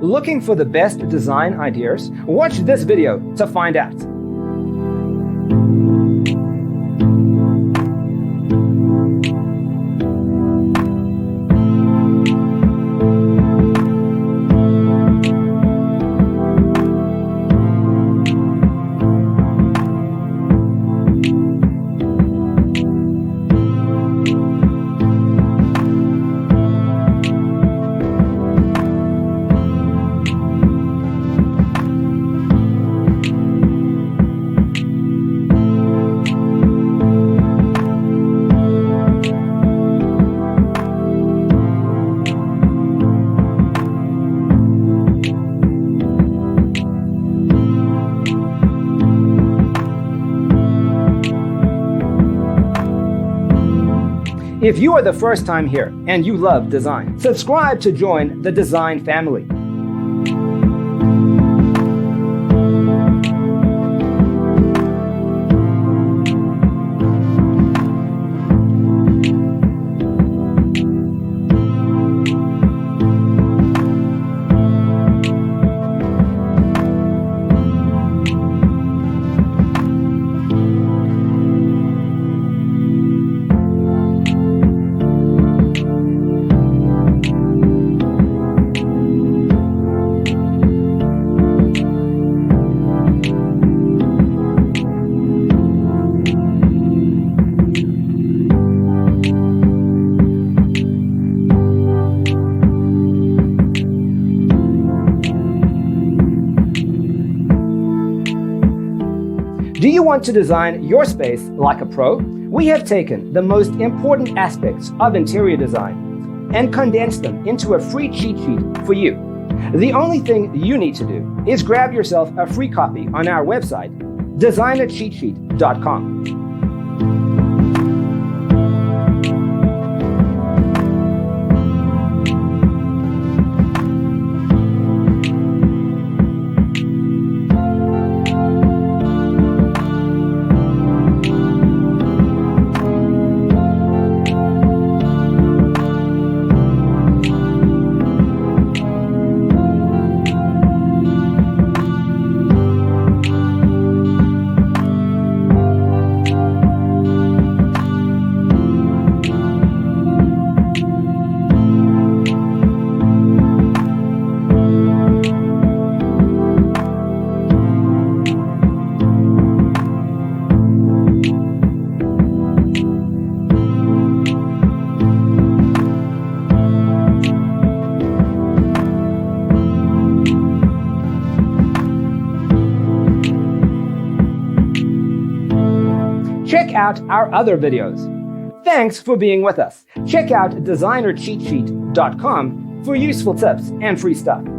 Looking for the best design ideas? Watch this video to find out. If you are the first time here and you love design, subscribe to join the design family. Do you want to design your space like a pro? We have taken the most important aspects of interior design and condensed them into a free cheat sheet for you. The only thing you need to do is grab yourself a free copy on our website, designercheatsheet.com. Check out our other videos. Thanks for being with us. Check out designercheatsheet.com for useful tips and free stuff.